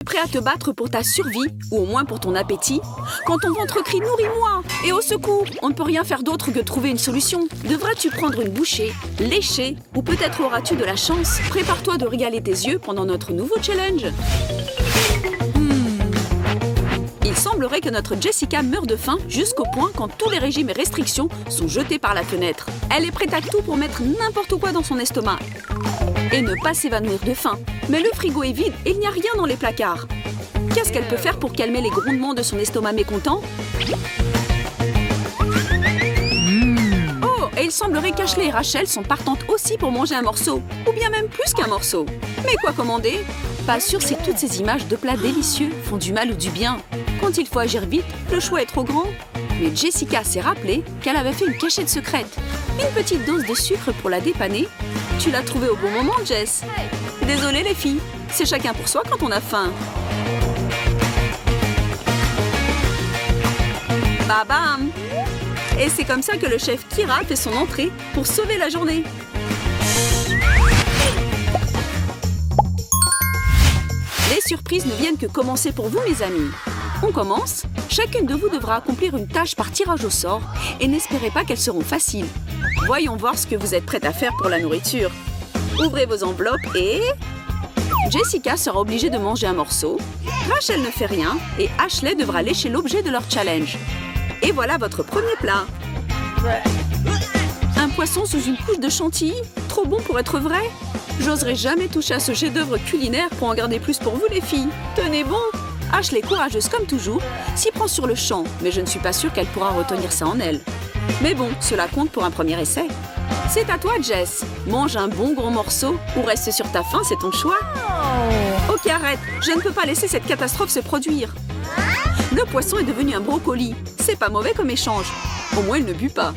prêt à te battre pour ta survie, ou au moins pour ton appétit, quand ton ventre crie « Nourris-moi » et au secours, on ne peut rien faire d'autre que trouver une solution. Devras-tu prendre une bouchée, lécher, ou peut-être auras-tu de la chance? Prépare-toi de régaler tes yeux pendant notre nouveau challenge. Il semblerait que notre Jessica meure de faim jusqu'au point quand tous les régimes et restrictions sont jetés par la fenêtre. Elle est prête à tout pour mettre n'importe quoi dans son estomac. Et ne pas s'évanouir de faim. Mais le frigo est vide et il n'y a rien dans les placards. Qu'est-ce qu'elle peut faire pour calmer les grondements de son estomac mécontent? Oh, et il semblerait qu'Ashley et Rachel sont partantes aussi pour manger un morceau. Ou bien même plus qu'un morceau. Mais quoi commander? Pas sûr si toutes ces images de plats délicieux font du mal ou du bien. Quand il faut agir vite, le choix est trop grand. Mais Jessica s'est rappelé qu'elle avait fait une cachette secrète. Une petite dose de sucre pour la dépanner. Tu l'as trouvée au bon moment, Jess. Désolée les filles, c'est chacun pour soi quand on a faim. Bam! Et c'est comme ça que le chef Kira fait son entrée pour sauver la journée. Les surprises ne viennent que commencer pour vous, mes amis. On commence. Chacune de vous devra accomplir une tâche par tirage au sort et n'espérez pas qu'elles seront faciles. Voyons voir ce que vous êtes prête à faire pour la nourriture. Ouvrez vos enveloppes et... Jessica sera obligée de manger un morceau. Rachel ne fait rien et Ashley devra lécher l'objet de leur challenge. Et voilà votre premier plat. Un poisson sous une couche de chantilly? Trop bon pour être vrai? J'oserais jamais toucher à ce chef-d'œuvre culinaire pour en garder plus pour vous les filles. Tenez bon! Ashley, courageuse comme toujours, s'y prend sur le champ, mais je ne suis pas sûre qu'elle pourra retenir ça en elle. Mais bon, cela compte pour un premier essai. C'est à toi, Jess. Mange un bon gros morceau ou reste sur ta faim, c'est ton choix. Ok, arrête. Je ne peux pas laisser cette catastrophe se produire. Le poisson est devenu un brocoli. C'est pas mauvais comme échange. Au moins, il ne but pas.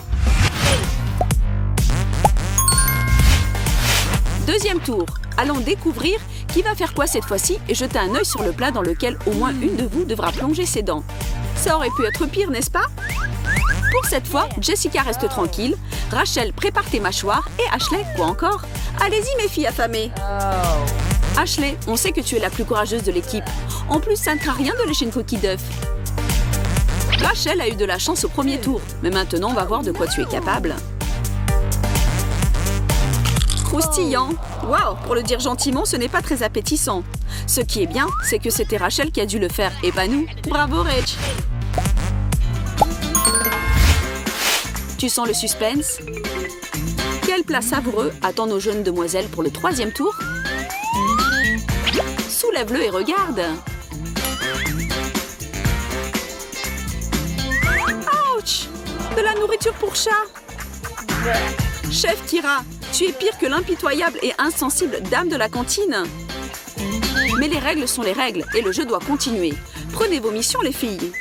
Deuxième tour. Allons découvrir qui va faire quoi cette fois-ci et jeter un œil sur le plat dans lequel au moins une de vous devra plonger ses dents. Ça aurait pu être pire, n'est-ce pas? Pour cette fois, Jessica reste tranquille. Rachel, prépare tes mâchoires. Et Ashley, quoi encore? Allez-y, mes filles affamées. Ashley, on sait que tu es la plus courageuse de l'équipe. En plus, ça ne craint rien de lécher une coquille d'œuf. Rachel a eu de la chance au premier tour. Mais maintenant, on va voir de quoi tu es capable. Croustillant. Waouh, pour le dire gentiment, ce n'est pas très appétissant. Ce qui est bien, c'est que c'était Rachel qui a dû le faire, et pas nous. Bravo, Rach. Tu sens le suspense? Quel plat savoureux attend nos jeunes demoiselles pour le troisième tour? Soulève-le et regarde. Ouch! De la nourriture pour chat. Chef Kira, tu es pire que l'impitoyable et insensible dame de la cantine. Mais les règles sont les règles et le jeu doit continuer. Prenez vos missions, les filles.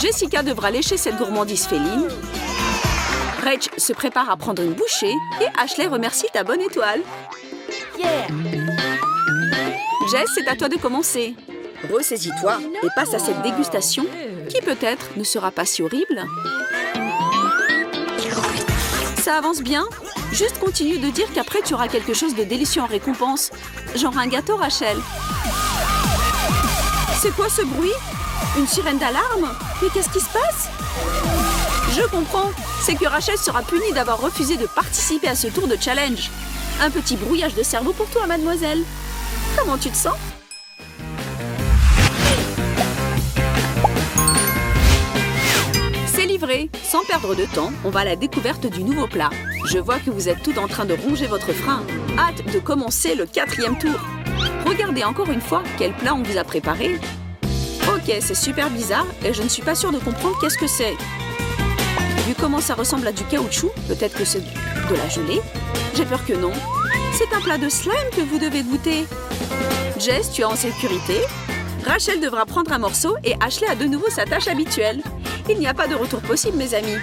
Jessica devra lécher cette gourmandise féline. Rach se prépare à prendre une bouchée et Ashley remercie ta bonne étoile. Jess, c'est à toi de commencer. Ressaisis-toi et passe à cette dégustation qui peut-être ne sera pas si horrible. Ça avance bien. Juste continue de dire qu'après tu auras quelque chose de délicieux en récompense. Genre un gâteau, Rachel. C'est quoi ce bruit? Une sirène d'alarme? Mais qu'est-ce qui se passe? Je comprends. C'est que Rachel sera punie d'avoir refusé de participer à ce tour de challenge. Un petit brouillage de cerveau pour toi, mademoiselle. Comment tu te sens? C'est livré. Sans perdre de temps, on va à la découverte du nouveau plat. Je vois que vous êtes toutes en train de ronger votre frein. Hâte de commencer le 4e tour. Regardez encore une fois quel plat on vous a préparé. Ok, c'est super bizarre et je ne suis pas sûre de comprendre qu'est-ce que c'est. Vu comment ça ressemble à du caoutchouc, peut-être que c'est de la gelée. J'ai peur que non. C'est un plat de slime que vous devez goûter. Jess, tu es en sécurité. Rachel devra prendre un morceau et Ashley a de nouveau sa tâche habituelle. Il n'y a pas de retour possible, mes amis.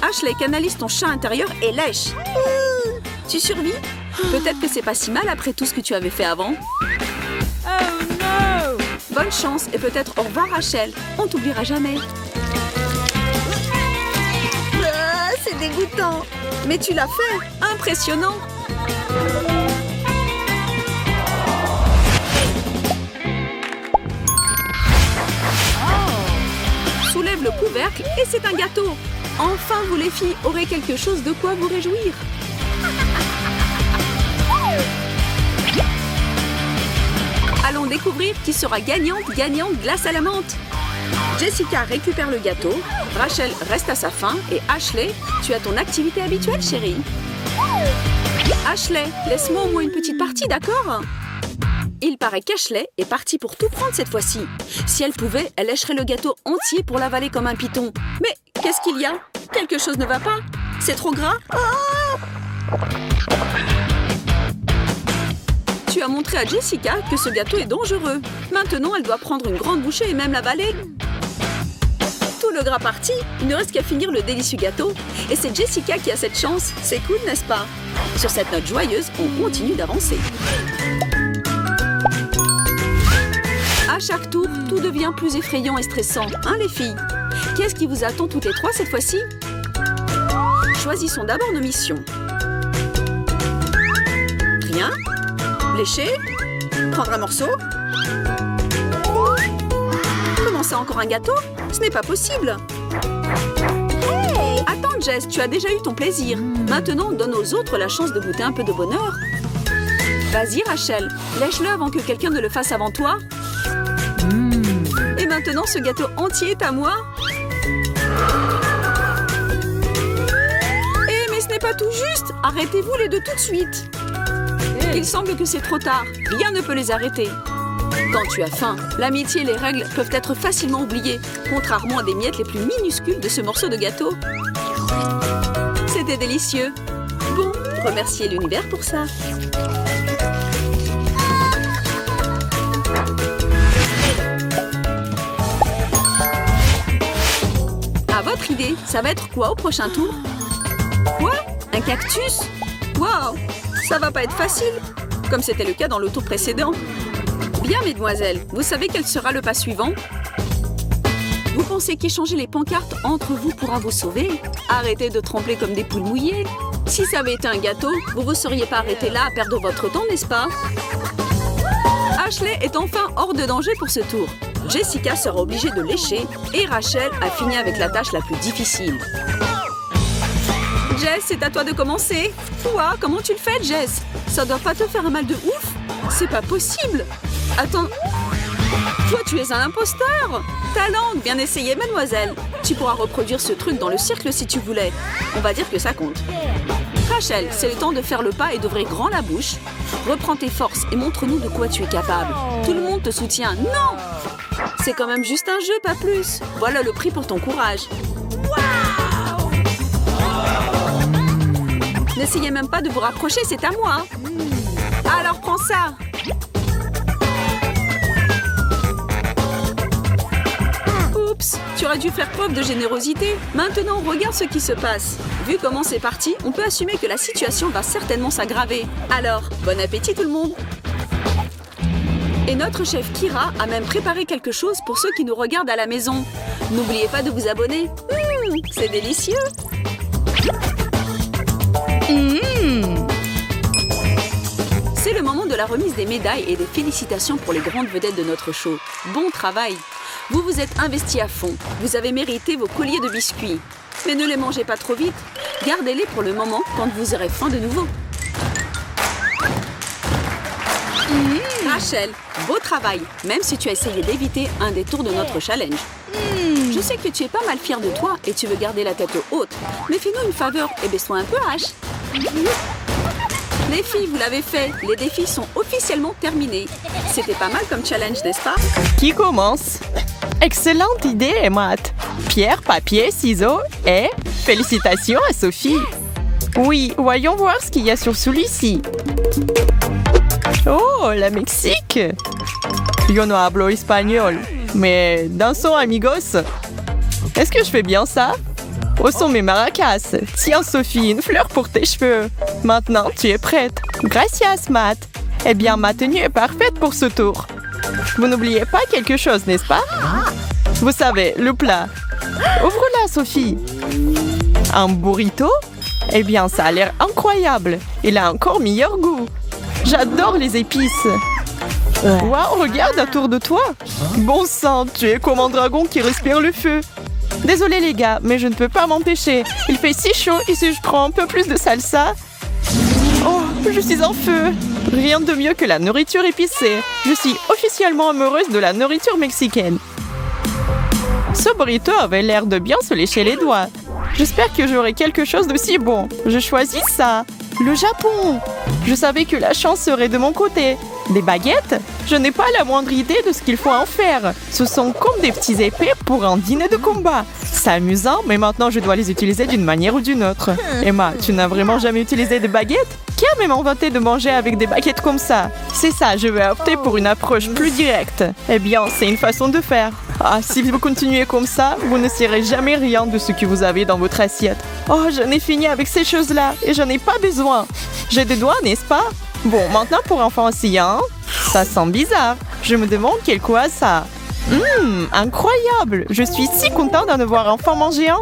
Ashley, canalise ton chat intérieur et lèche. Tu survis? Peut-être que c'est pas si mal après tout ce que tu avais fait avant. Oh no! Bonne chance et peut-être au revoir, Rachel. On t'oubliera jamais. C'est dégoûtant. Mais tu l'as fait. Impressionnant. le couvercle et c'est un gâteau. Enfin, vous les filles aurez quelque chose de quoi vous réjouir. Allons découvrir qui sera gagnante glace à la menthe. Jessica récupère le gâteau, Rachel reste à sa faim et Ashley, tu as ton activité habituelle, chérie. Ashley, laisse-moi au moins une petite partie, d'accord? Il paraît qu'Ashley est partie pour tout prendre cette fois-ci. Si elle pouvait, elle lècherait le gâteau entier pour l'avaler comme un python. Mais qu'est-ce qu'il y a? Quelque chose ne va pas? C'est trop gras? Tu as montré à Jessica que ce gâteau est dangereux. Maintenant, elle doit prendre une grande bouchée et même l'avaler. Tout le gras parti, il ne reste qu'à finir le délicieux gâteau. Et c'est Jessica qui a cette chance. C'est cool, n'est-ce pas? Sur cette note joyeuse, on continue d'avancer. À chaque tour, tout devient plus effrayant et stressant, hein les filles? Qu'est-ce qui vous attend toutes les trois cette fois-ci? Choisissons d'abord nos missions. Rien. Lécher. Prendre un morceau. Comment ça, encore un gâteau? Ce n'est pas possible. Hey! Attends, Jess, tu as déjà eu ton plaisir. Maintenant, donne aux autres la chance de goûter un peu de bonheur. Vas-y, Rachel, lèche-le avant que quelqu'un ne le fasse avant toi. Et maintenant, ce gâteau entier est à moi. Eh, mais ce n'est pas tout juste. Arrêtez-vous les deux tout de suite. Il semble que c'est trop tard. Rien ne peut les arrêter. Quand tu as faim, l'amitié et les règles peuvent être facilement oubliées, contrairement à des miettes les plus minuscules de ce morceau de gâteau. C'était délicieux. Bon, remerciez l'univers pour ça. À votre idée, ça va être quoi au prochain tour? Quoi? Un cactus? Waouh! Ça va pas être facile, comme c'était le cas dans le tour précédent. Bien, mesdemoiselles, vous savez quel sera le pas suivant? Vous pensez qu'échanger les pancartes entre vous pourra vous sauver? Arrêtez de trembler comme des poules mouillées. Si ça avait été un gâteau, vous ne vous seriez pas arrêté là à perdre votre temps, n'est-ce pas? Ashley est enfin hors de danger pour ce tour. Jessica sera obligée de lécher et Rachel a fini avec la tâche la plus difficile. Jess, c'est à toi de commencer. Toi, comment tu le fais, Jess? Ça doit pas te faire un mal de ouf? C'est pas possible. Attends, toi tu es un imposteur. Talent, bien essayé, mademoiselle. Tu pourras reproduire ce truc dans le cirque si tu voulais. On va dire que ça compte. Rachel, c'est le temps de faire le pas et d'ouvrir grand la bouche. Reprends tes forces et montre-nous de quoi tu es capable. Tout le monde te soutient. Non! C'est quand même juste un jeu, pas plus. Voilà le prix pour ton courage. N'essayez même pas de vous rapprocher, c'est à moi. Alors prends ça. Oups, tu aurais dû faire preuve de générosité. Maintenant, regarde ce qui se passe. Vu comment c'est parti, on peut assumer que la situation va certainement s'aggraver. Alors, bon appétit tout le monde. Et notre chef Kira a même préparé quelque chose pour ceux qui nous regardent à la maison. N'oubliez pas de vous abonner. C'est délicieux. C'est le moment de la remise des médailles et des félicitations pour les grandes vedettes de notre show. Bon travail! Vous vous êtes investis à fond. Vous avez mérité vos colliers de biscuits. Mais ne les mangez pas trop vite. Gardez-les pour le moment quand vous aurez faim de nouveau. Rachel, beau travail, même si tu as essayé d'éviter un des tours de notre challenge. Je sais que tu es pas mal fière de toi et tu veux garder la tête haute. Mais fais-nous une faveur et baisse-toi un peu, H. Les filles, vous l'avez fait. Les défis sont officiellement terminés. C'était pas mal comme challenge, n'est-ce pas? Qui commence? Excellente idée, Matt. Pierre, papier, ciseaux et félicitations à Sophie. Oui, voyons voir ce qu'il y a sur celui-ci. Oh, la Mexique. Yo no hablo espagnol, mais dansons amigos. Est-ce que je fais bien ça? Où sont mes maracas? Tiens, Sophie, une fleur pour tes cheveux. Maintenant, tu es prête. Gracias, Matt. Eh bien, ma tenue est parfaite pour ce tour. Vous n'oubliez pas quelque chose, n'est-ce pas? Vous savez, le plat. Ouvre-la, Sophie. Un burrito? Eh bien, ça a l'air incroyable. Il a encore meilleur goût. J'adore les épices. Waouh, regarde autour de toi. Bon sang, tu es comme un dragon qui respire le feu. Désolée les gars, mais je ne peux pas m'empêcher. Il fait si chaud et si je prends un peu plus de salsa... Oh, je suis en feu. Rien de mieux que la nourriture épicée. Je suis officiellement amoureuse de la nourriture mexicaine. Ce burrito avait l'air de bien se lécher les doigts. J'espère que j'aurai quelque chose d'aussi bon. Je choisis ça. Le Japon. Je savais que la chance serait de mon côté. Des baguettes? Je n'ai pas la moindre idée de ce qu'il faut en faire. Ce sont comme des petits épées pour un dîner de combat. C'est amusant, mais maintenant je dois les utiliser d'une manière ou d'une autre. Emma, tu n'as vraiment jamais utilisé des baguettes? Qui a même inventé de manger avec des baguettes comme ça? C'est ça, je vais opter pour une approche plus directe. Eh bien, c'est une façon de faire. Ah, si vous continuez comme ça, vous ne saurez jamais rien de ce que vous avez dans votre assiette. Oh, j'en ai fini avec ces choses-là et j'en ai pas besoin. J'ai des doigts, n'est-ce pas? Bon, maintenant pour enfants aussi, hein? Ça sent bizarre. Je me demande quel quoi ça. Incroyable! Je suis si contente d'en voir enfin manger un.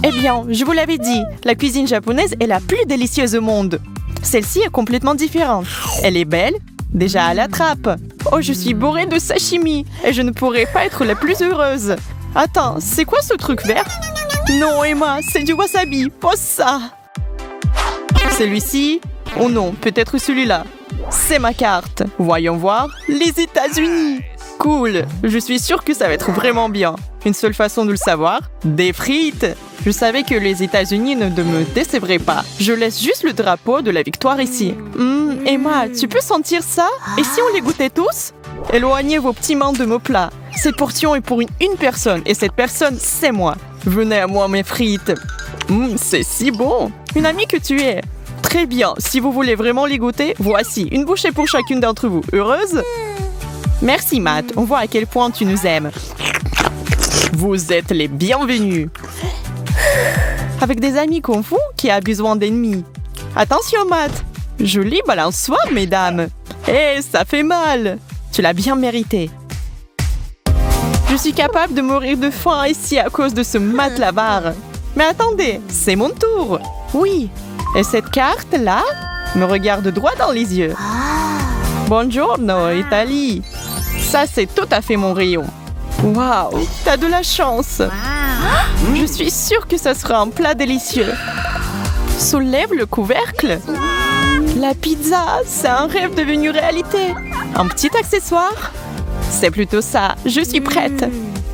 Eh bien, je vous l'avais dit, la cuisine japonaise est la plus délicieuse au monde. Celle-ci est complètement différente. Elle est belle, déjà à la trappe. Oh, je suis bourrée de sashimi et je ne pourrais pas être la plus heureuse. Attends, c'est quoi ce truc vert? Non, Emma, c'est du wasabi. Pose ça. Celui-ci? Oh non, peut-être celui-là. C'est ma carte. Voyons voir. Les États-Unis. Cool. Je suis sûre que ça va être vraiment bien. Une seule façon de le savoir, des frites. Je savais que les États-Unis ne me décevraient pas. Je laisse juste le drapeau de la victoire ici. Emma, tu peux sentir ça? Et si on les goûtait tous? Éloignez vos petits mains de mon plat. Cette portion est pour une personne et cette personne, c'est moi. Venez à moi mes frites. C'est si bon. Une amie que tu es. Très bien. Si vous voulez vraiment les goûter, voici une bouchée pour chacune d'entre vous. Heureuse? Merci Matt. On voit à quel point tu nous aimes. Vous êtes les bienvenus. Avec des amis comme vous, qui a besoin d'ennemis. Attention Matt. Joli balançoire, mesdames. Ça fait mal. Tu l'as bien mérité. Je suis capable de mourir de faim ici à cause de ce Matt Lavar. Mais attendez, c'est mon tour. Oui. Et cette carte-là me regarde droit dans les yeux. Buongiorno, Italie. Ça, c'est tout à fait mon rayon. Waouh, t'as de la chance. Je suis sûre que ça sera un plat délicieux. Soulève le couvercle. La pizza, c'est un rêve devenu réalité. Un petit accessoire? C'est plutôt ça. Je suis prête.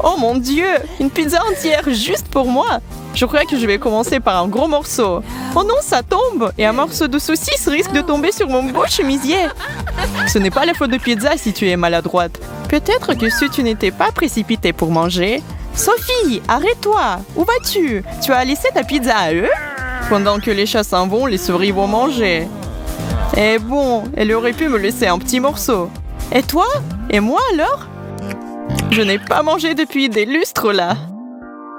Oh mon Dieu, une pizza entière juste pour moi. Je crois que je vais commencer par un gros morceau. Oh non, ça tombe! Et un morceau de saucisse risque de tomber sur mon beau chemisier. Ce n'est pas la faute de pizza si tu es maladroite. Peut-être que si tu n'étais pas précipitée pour manger... Sophie, arrête-toi! Où vas-tu? Tu as laissé ta pizza à eux? Pendant que les chats s'en vont, les souris vont manger. Eh bon, elle aurait pu me laisser un petit morceau. Et toi? Et moi alors? Je n'ai pas mangé depuis des lustres là.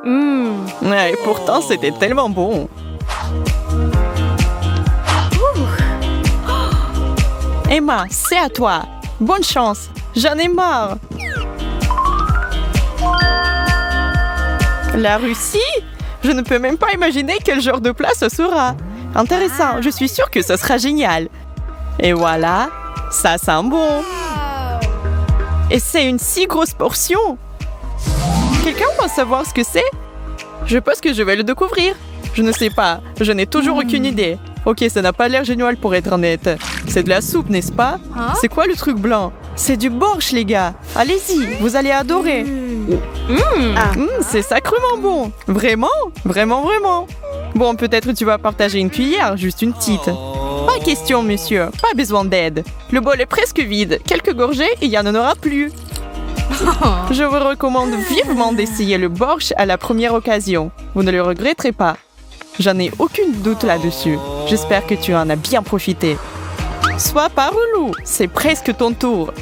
Et pourtant, c'était tellement bon. Emma, c'est à toi. Bonne chance. J'en ai marre. La Russie? Je ne peux même pas imaginer quel genre de plat ce sera. Intéressant. Je suis sûre que ce sera génial. Et voilà. Ça sent bon. Et c'est une si grosse portion. Quelqu'un va savoir ce que c'est? Je pense que je vais le découvrir. Je ne sais pas. Je n'ai toujours aucune idée. Ok, ça n'a pas l'air génial pour être honnête. C'est de la soupe, n'est-ce pas? C'est quoi le truc blanc? C'est du borsch, les gars. Allez-y, vous allez adorer. C'est sacrément bon. Vraiment? Vraiment, vraiment. Bon, peut-être tu vas partager une cuillère, juste une petite. Pas question, monsieur. Pas besoin d'aide. Le bol est presque vide. Quelques gorgées et il n'y en aura plus. Je vous recommande vivement d'essayer le borsch à la première occasion. Vous ne le regretterez pas. J'en ai aucun doute là-dessus. J'espère que tu en as bien profité. Sois pas relou, c'est presque ton tour.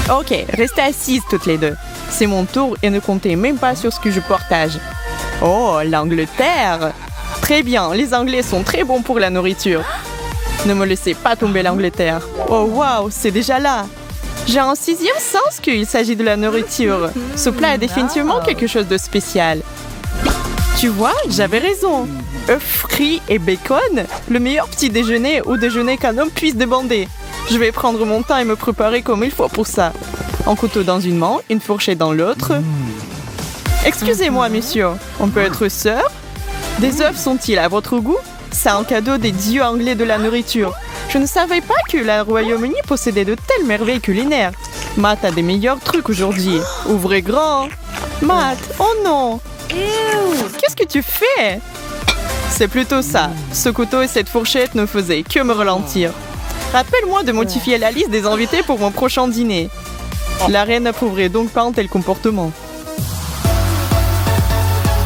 Ok, restez assises toutes les deux. C'est mon tour et ne comptez même pas sur ce que je partage. Oh, l'Angleterre! Très bien, les Anglais sont très bons pour la nourriture. Ne me laissez pas tomber l'Angleterre. Oh waouh, c'est déjà là. J'ai un sixième sens qu'il s'agit de la nourriture. Ce plat est définitivement quelque chose de spécial. Tu vois, j'avais raison. Œufs frits et bacon, le meilleur petit déjeuner ou déjeuner qu'un homme puisse demander. Je vais prendre mon temps et me préparer comme il faut pour ça. Un couteau dans une main, une fourchette dans l'autre. Excusez-moi, monsieur, on peut être sœurs? Des œufs sont-ils à votre goût? C'est un cadeau des dieux anglais de la nourriture. Je ne savais pas que le Royaume-Uni possédait de telles merveilles culinaires. Matt a des meilleurs trucs aujourd'hui. Ouvrez grand. Matt, oh non! Qu'est-ce que tu fais? C'est plutôt ça. Ce couteau et cette fourchette ne faisaient que me ralentir. Rappelle-moi de modifier la liste des invités pour mon prochain dîner. La reine n'approuverait donc pas un tel comportement.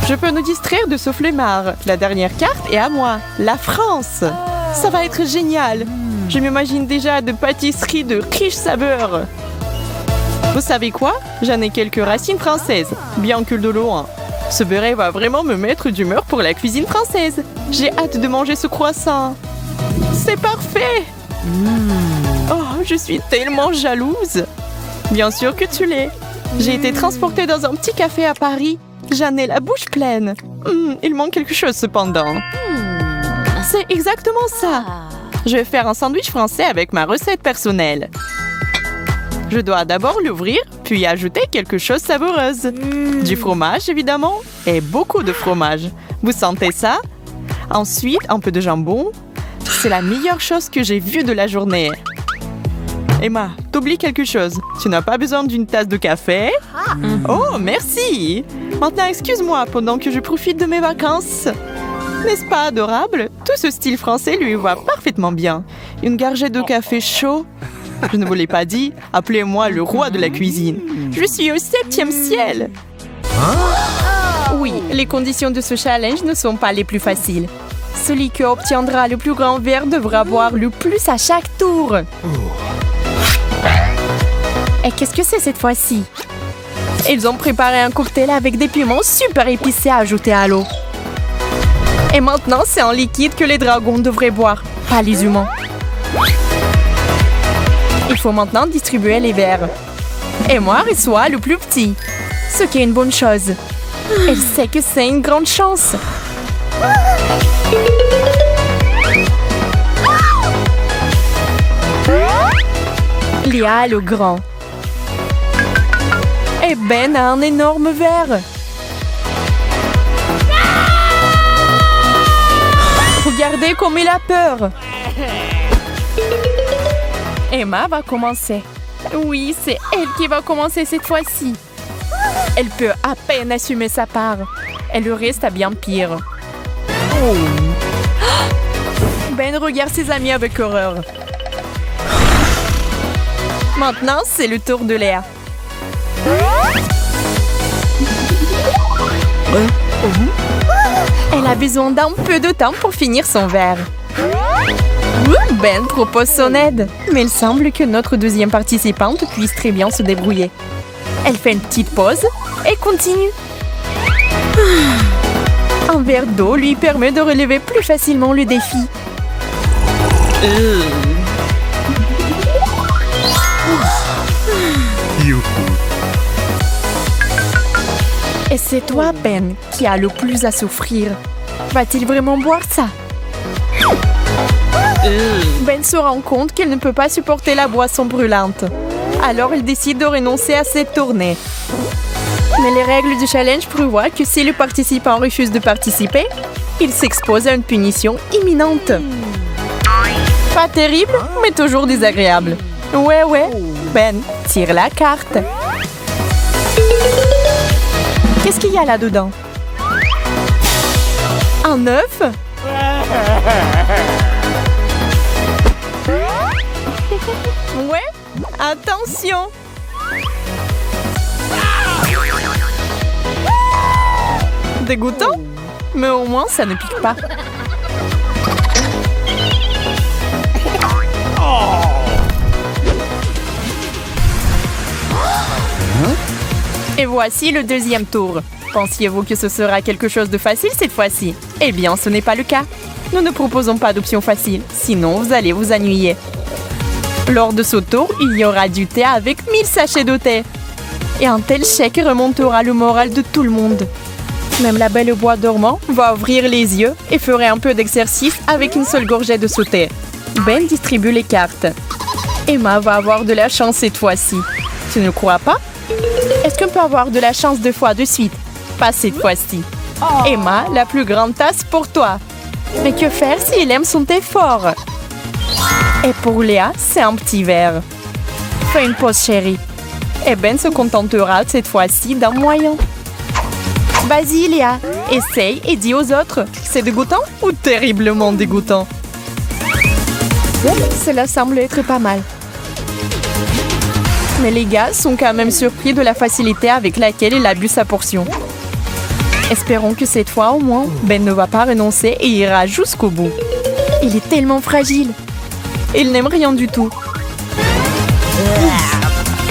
Je peux nous distraire de ce flemmard. La dernière carte est à moi. La France. Ça va être génial. Je m'imagine déjà de pâtisseries de riches saveurs. Vous savez quoi? J'en ai quelques racines françaises, bien que de loin. Ce beurre va vraiment me mettre d'humeur pour la cuisine française. J'ai hâte de manger ce croissant. C'est parfait! Oh, je suis tellement jalouse. Bien sûr que tu l'es. J'ai été transportée dans un petit café à Paris. J'en ai la bouche pleine. Il manque quelque chose cependant. C'est exactement ça. Je vais faire un sandwich français avec ma recette personnelle. Je dois d'abord l'ouvrir, puis ajouter quelque chose de savoureuse. Du fromage, évidemment, et beaucoup de fromage. Vous sentez ça? Ensuite, un peu de jambon. C'est la meilleure chose que j'ai vue de la journée. Emma, t'oublies quelque chose. Tu n'as pas besoin d'une tasse de café? Oh, merci! Maintenant, excuse-moi pendant que je profite de mes vacances. N'est-ce pas adorable? Tout ce style français lui va parfaitement bien. Une gorgée de café chaud. Je ne vous l'ai pas dit, appelez-moi le roi de la cuisine. Je suis au 7e ciel. Oui, les conditions de ce challenge ne sont pas les plus faciles. Celui qui obtiendra le plus grand verre devra boire le plus à chaque tour. Et qu'est-ce que c'est cette fois-ci? Ils ont préparé un cocktail avec des piments super épicés à ajouter à l'eau. Et maintenant, c'est en liquide que les dragons devraient boire, pas les humains. Il faut maintenant distribuer les verres. Et moi, reçois le plus petit. Ce qui est une bonne chose. Elle sait que c'est une grande chance. Léa a le grand. Et Ben a un énorme verre. Regardez comme il a peur. Emma va commencer. Oui, c'est elle qui va commencer cette fois-ci. Elle peut à peine assumer sa part. Et le reste a bien pire. Oh. Ben regarde ses amis avec horreur. Maintenant, c'est le tour de Léa. Elle a besoin d'un peu de temps pour finir son verre. Ben propose son aide, mais il semble que notre deuxième participante puisse très bien se débrouiller. Elle fait une petite pause et continue. Un verre d'eau lui permet de relever plus facilement le défi. Et c'est toi, Ben, qui a le plus à souffrir. Va-t-il vraiment boire ça? Ben se rend compte qu'il ne peut pas supporter la boisson brûlante. Alors il décide de renoncer à cette tournée. Mais les règles du challenge prévoient que si le participant refuse de participer, il s'expose à une punition imminente. Pas terrible, mais toujours désagréable. Ouais, Ben, tire la carte. Qu'est-ce qu'il y a là-dedans? Un œuf? Ouais, attention! Dégoûtant? Mais au moins, ça ne pique pas. Et voici le deuxième tour. Pensiez-vous que ce sera quelque chose de facile cette fois-ci? Eh bien, ce n'est pas le cas. Nous ne proposons pas d'option facile, sinon vous allez vous ennuyer. Lors de ce tour, il y aura du thé avec 1000 sachets de thé. Et un tel chèque remontera le moral de tout le monde. Même la belle au bois dormant va ouvrir les yeux et fera un peu d'exercice avec une seule gorgée de ce thé. Ben distribue les cartes. Emma va avoir de la chance cette fois-ci. Tu ne crois pas? Est-ce qu'on peut avoir de la chance 2 fois de suite? Pas cette fois-ci. Emma, la plus grande tasse pour toi. Mais que faire s'il aime son thé fort? Et pour Léa, c'est un petit verre. Fais une pause, chérie. Et Ben se contentera cette fois-ci d'un moyen. Vas-y, Léa, essaye et dis aux autres. C'est dégoûtant ou terriblement dégoûtant? Cela semble être pas mal. Mais les gars sont quand même surpris de la facilité avec laquelle il a bu sa portion. Espérons que cette fois, au moins, Ben ne va pas renoncer et ira jusqu'au bout. Il est tellement fragile. Il n'aime rien du tout.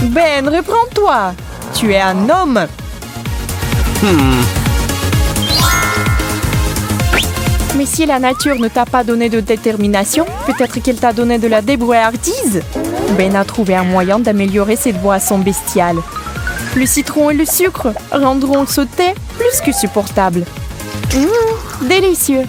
Ben, reprends-toi. Tu es un homme. Mais si la nature ne t'a pas donné de détermination, peut-être qu'elle t'a donné de la débrouillardise. Ben a trouvé un moyen d'améliorer cette boisson bestiale. Le citron et le sucre rendront ce thé plus que supportable. Délicieux.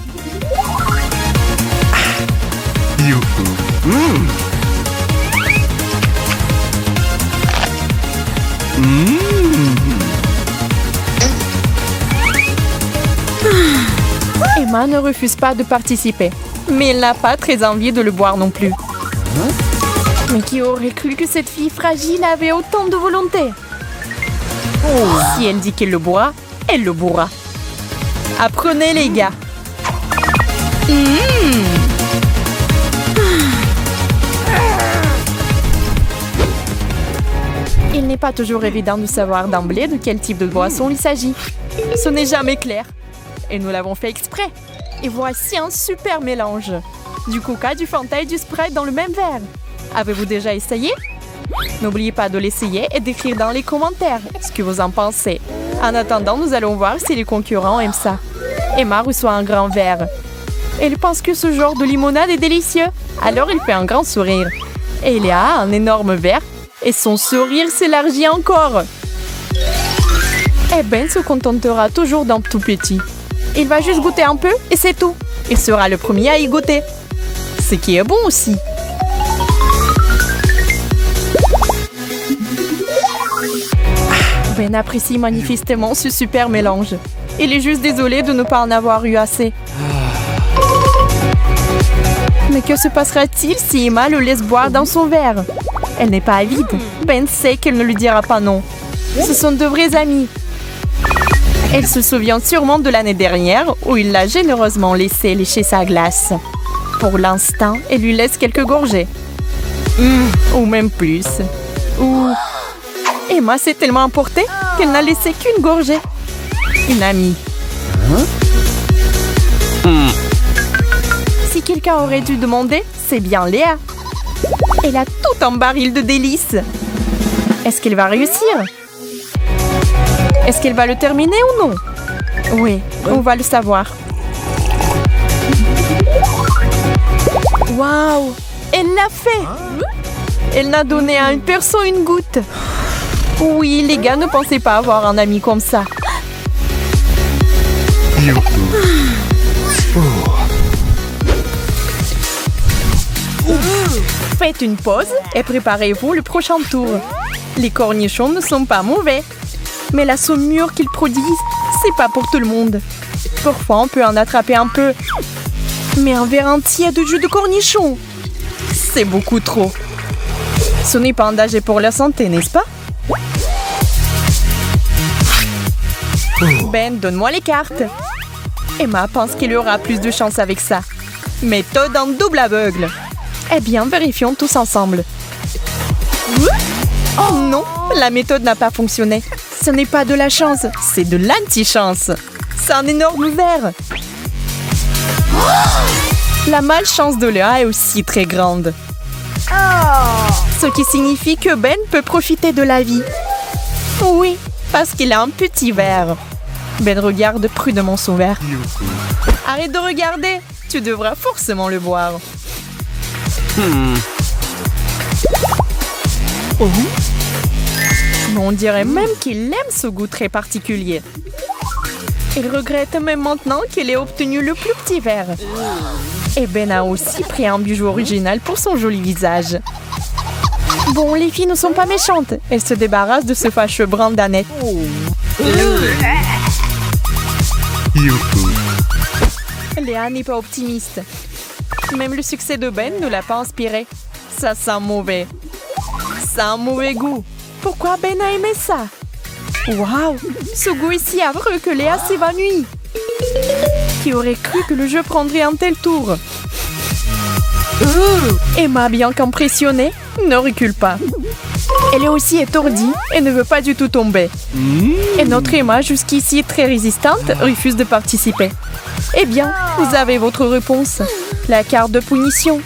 Emma ne refuse pas de participer, mais elle n'a pas très envie de le boire non plus. Mais qui aurait cru que cette fille fragile avait autant de volonté? Si elle dit qu'elle le boira, elle le bourra. Apprenez, les gars. Il n'est pas toujours évident de savoir d'emblée de quel type de boisson il s'agit. Ce n'est jamais clair. Et nous l'avons fait exprès. Et voici un super mélange. Du Coca, du Fanta et du Sprite dans le même verre. Avez-vous déjà essayé? N'oubliez pas de l'essayer et d'écrire dans les commentaires ce que vous en pensez. En attendant, nous allons voir si les concurrents aiment ça. Emma reçoit un grand verre. Elle pense que ce genre de limonade est délicieux. Alors il fait un grand sourire. Et il a un énorme verre et son sourire s'élargit encore. Et Ben se contentera toujours d'un tout petit. Il va juste goûter un peu et c'est tout. Il sera le premier à y goûter. Ce qui est bon aussi. Ben apprécie manifestement ce super mélange. Il est juste désolé de ne pas en avoir eu assez. Mais que se passera-t-il si Emma le laisse boire dans son verre? Elle n'est pas avide. Ben sait qu'elle ne lui dira pas non. Ce sont de vrais amis. Elle se souvient sûrement de l'année dernière où il l'a généreusement laissé lécher sa glace. Pour l'instant, elle lui laisse quelques gorgées. Ou même plus. Ou... Emma s'est tellement emportée qu'elle n'a laissé qu'une gorgée. Une amie. Si quelqu'un aurait dû demander, c'est bien Léa. Elle a tout un baril de délices. Est-ce qu'elle va réussir? Est-ce qu'elle va le terminer ou non? Oui, on va le savoir. Waouh! Elle l'a fait! Elle n'a donné à une personne une goutte. Oui, les gars ne pensaient pas avoir un ami comme ça. Faites une pause et préparez-vous le prochain tour. Les cornichons ne sont pas mauvais. Mais la saumure qu'ils produisent, c'est pas pour tout le monde. Parfois, on peut en attraper un peu. Mais un verre entier de jus de cornichon, c'est beaucoup trop. Ce n'est pas un danger pour la santé, n'est-ce pas? Ben, donne-moi les cartes. Emma pense qu'il y aura plus de chance avec ça. Méthode en double aveugle. Eh bien, vérifions tous ensemble. Oh non, la méthode n'a pas fonctionné. Ce n'est pas de la chance, c'est de l'anti-chance. C'est un énorme verre. La malchance de Léa est aussi très grande. Ce qui signifie que Ben peut profiter de la vie. Oui, parce qu'il a un petit verre. Ben regarde prudemment son verre. Arrête de regarder, tu devras forcément le boire. Oh. On dirait même qu'il aime ce goût très particulier. Il regrette même maintenant qu'il ait obtenu le plus petit verre. Et Ben a aussi pris un bijou original pour son joli visage. Bon, les filles ne sont pas méchantes. Elles se débarrassent de ce fâcheux brin d'Annette. Léa n'est pas optimiste. Même le succès de Ben ne l'a pas inspiré. Ça sent mauvais. Ça a un mauvais goût. Pourquoi Ben a aimé ça? Waouh! Ce goût est si affreux que Léa s'évanouit. Qui aurait cru que le jeu prendrait un tel tour? Emma, bien qu'impressionnée, ne recule pas. Elle est aussi étourdie et ne veut pas du tout tomber. Et notre Emma, jusqu'ici très résistante, refuse de participer. Eh bien, vous avez votre réponse. La carte de punition.